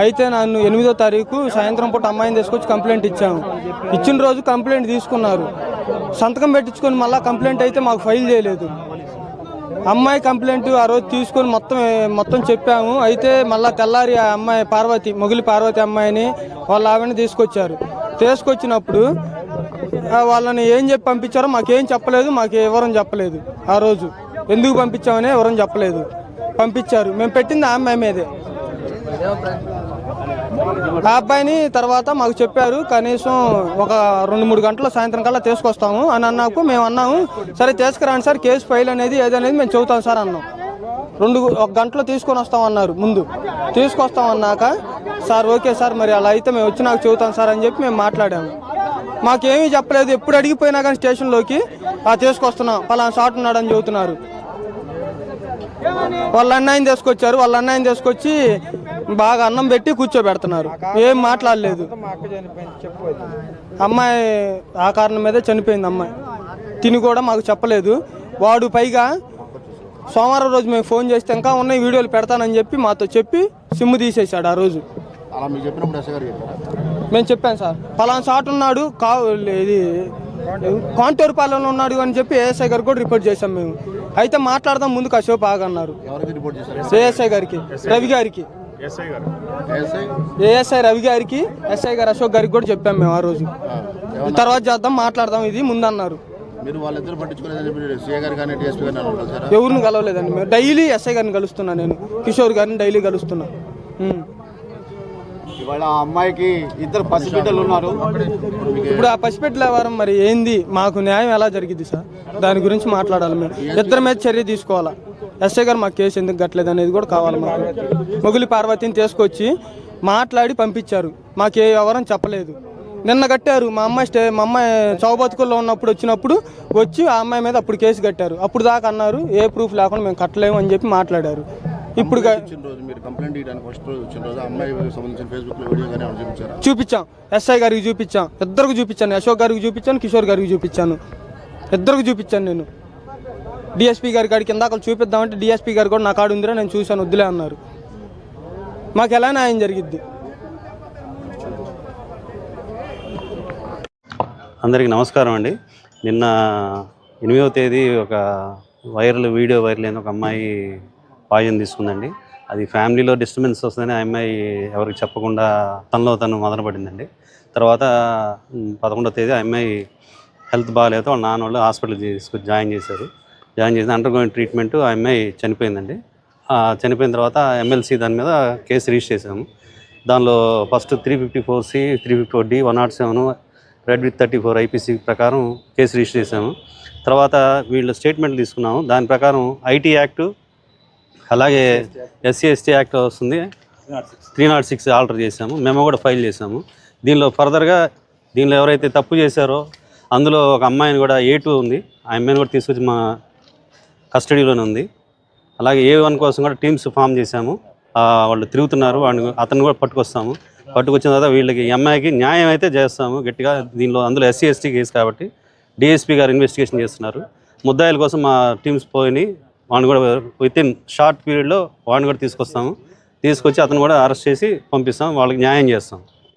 అయితే నన్ను 8వ తారీఖు సాయంత్రం పూట అమ్మాయిని తీసుకొచ్చి కంప్లైంట్ ఇచ్చాము. ఇచ్చిన రోజు కంప్లైంట్ తీసుకున్నారు, సంతకం పెట్టించుకొని మళ్ళీ కంప్లైంట్ అయితే మాకు ఫైల్ చేయలేదు. అమ్మాయి కంప్లైంట్ ఆ రోజు తీసుకొని మొత్తం చెప్పాము. అయితే మళ్ళీ తెల్లారి ఆ అమ్మాయి మొగిలి పార్వతి అమ్మాయిని వాళ్ళ ఆవిడని తీసుకొచ్చినప్పుడు వాళ్ళని ఏం చెప్పి పంపించారో మాకేం చెప్పలేదు, మాకు వివరం చెప్పలేదు. ఆ రోజు ఎందుకు పంపించామని వివరం చెప్పలేదు. పంపించారు, మేము పెట్టింది ఆ అమ్మాయి మీదే. ఆ అబ్బాయిని తర్వాత మాకు చెప్పారు కనీసం ఒక 2-3 గంటల సాయంత్రం కల్లా తీసుకొస్తాము అని అన్నాకు మేము అన్నాము, సరే తీసుకురాండి సార్, కేసు ఫైల్ అనేది ఏదనేది మేము చెబుతాం సార్ అన్నాం. 1 గంటలో తీసుకొని వస్తామన్నారు. ముందు తీసుకొస్తామన్నాక సార్ ఓకే సార్ మరి అలా అయితే మేము వచ్చి నాకు చెబుతాం సార్ అని చెప్పి మేము మాట్లాడాము. మాకేమీ చెప్పలేదు. ఎప్పుడు అడిగిపోయినా కానీ స్టేషన్లోకి తీసుకొస్తున్నాం పలానా షాట్ ఉన్నాడని చెబుతున్నారు. వాళ్ళ అన్నయ్యని తీసుకొచ్చారు, వాళ్ళ అన్నయ్యని తీసుకొచ్చి బాగా అన్నం పెట్టి కూర్చోబెడుతున్నారు. ఏం మాట్లాడలేదు. అమ్మాయి ఆ కారణం మీదే చనిపోయింది. అమ్మాయి తిని కూడా మాకు చెప్పలేదు. వాడు పైగా సోమవారం రోజు మేము ఫోన్ చేస్తే ఇంకా ఉన్నాయి వీడియోలు పెడతానని చెప్పి మాతో చెప్పి సిమ్ తీసేశాడు. ఆ రోజు మేము చెప్పాను సార్ పలానా షాట్ ఉన్నాడు ఇది కాంటూరుపాలెంలో ఉన్నాడు అని చెప్పి ఏఎస్ఐ గారికి కూడా రిపోర్ట్ చేశాం మేము. అయితే మాట్లాడదాం ముందు కాసేపు ఆగన్నారు. ఏఎస్ఐ గారికి, రవి గారికి, ఏఎస్ఐ రవి గారికి, ఎస్ఐ గారు అశోక్ గారికి కూడా చెప్పాం మేము ఆ రోజు. తర్వాత చేద్దాం మాట్లాడదాం ఇది ముందన్నారు. ఎవరిని కలవలేదండి. మేము డైలీ ఎస్ఐ గారిని కలుస్తున్నా, నేను కిషోర్ గారిని డైలీ కలుస్తున్నా. అమ్మాయికి 2 పసిబిడ్డలు ఉన్నారు. ఇప్పుడు ఆ పసిబిడ్డల వారం మరి ఏంది, మాకు న్యాయం ఎలా జరిగింది సార్? దాని గురించి మాట్లాడాలి. మేము 2 మీద చర్య తీసుకోవాలా. ఎస్ఐ గారు మాకు కేసు ఎందుకు కట్టలేదు అనేది కూడా కావాలి. మాకు మొగిలి పార్వతిని తీసుకొచ్చి మాట్లాడి పంపించారు. మాకు ఏ వివరం చెప్పలేదు. నిన్న కట్టారు. మా అమ్మాయి చౌబతుకుల్లో ఉన్నప్పుడు వచ్చి ఆ అమ్మాయి మీద అప్పుడు కేసు కట్టారు. అప్పుడు దాకా అన్నారు ఏ ప్రూఫ్ లేకుండా మేము కట్టలేము అని చెప్పి మాట్లాడారు. ఇప్పుడు చూపించాం, ఎస్ఐ గారికి చూపించాం, 2కి చూపించాను, అశోక్ గారికి చూపించాను, కిషోర్ గారికి చూపించాను, 2కి చూపించాను. నేను డిఎస్పీ గారి కాడికి ఇందాక చూపిద్దామంటే డిఎస్పీ గారు కూడా నా కాడు ఉందిరా నేను చూశాను వద్దులే అన్నారు. మాకు ఎలా న్యాయం జరిగిద్ది? అందరికీ నమస్కారం అండి. నిన్న 8వ తేదీ ఒక వీడియో వైరల్ అయిన ఒక అమ్మాయి పాయిజన్ తీసుకుందండి. అది ఫ్యామిలీలో డిస్టర్బెన్స్ వస్తుందని ఆ అమ్మాయి ఎవరికి చెప్పకుండా తనలో తను మొదలుపడిందండి. తర్వాత 11వ తేదీ ఆ అమ్మాయి హెల్త్ బాగాలేదో వాళ్ళ నాన్న వాళ్ళు హాస్పిటల్ తీసుకొచ్చి జాయిన్ చేసి అండర్గోయింగ్ ట్రీట్మెంట్ ఆ అమ్మాయి చనిపోయిందండి. చనిపోయిన తర్వాత ఎమ్మెల్సీ దాని మీద కేసు రిజిస్టర్ చేసాము. దానిలో first 354C, 354D, 107, red with 34 IPC ప్రకారం కేసు రిజిస్టర్ చేసాము. తర్వాత వీళ్ళు స్టేట్మెంట్లు తీసుకున్నాము. దాని ప్రకారం ఐటీ యాక్టు అలాగే SC/ST యాక్ట్ వస్తుంది, 306 ఆల్టర్ చేసాము. మేము కూడా ఫైల్ చేసాము. దీనిలో ఫర్దర్గా ఎవరైతే తప్పు చేశారో అందులో ఒక అమ్మాయిని కూడా A2 ఉంది, ఆ అమ్మాయిని కూడా తీసుకొచ్చి మా కస్టడీలోనే ఉంది. అలాగే A1 కోసం కూడా టీమ్స్ ఫామ్ చేశాము. వాళ్ళు తిరుగుతున్నారు, అతను కూడా పట్టుకొచ్చిన తర్వాత వీళ్ళకి అమ్మాయికి న్యాయం అయితే చేస్తాము గట్టిగా. అందులో SC/ST కేసు కాబట్టి DSP గారు ఇన్వెస్టిగేషన్ చేస్తున్నారు. ముద్దాయిల కోసం మా టీమ్స్ పోయి వాడిని కూడా వితిన్ షార్ట్ పీరియడ్లో వాడిని కూడా తీసుకొచ్చి అతను కూడా అరెస్ట్ చేసి పంపిస్తాం. వాళ్ళకి న్యాయం చేస్తాం.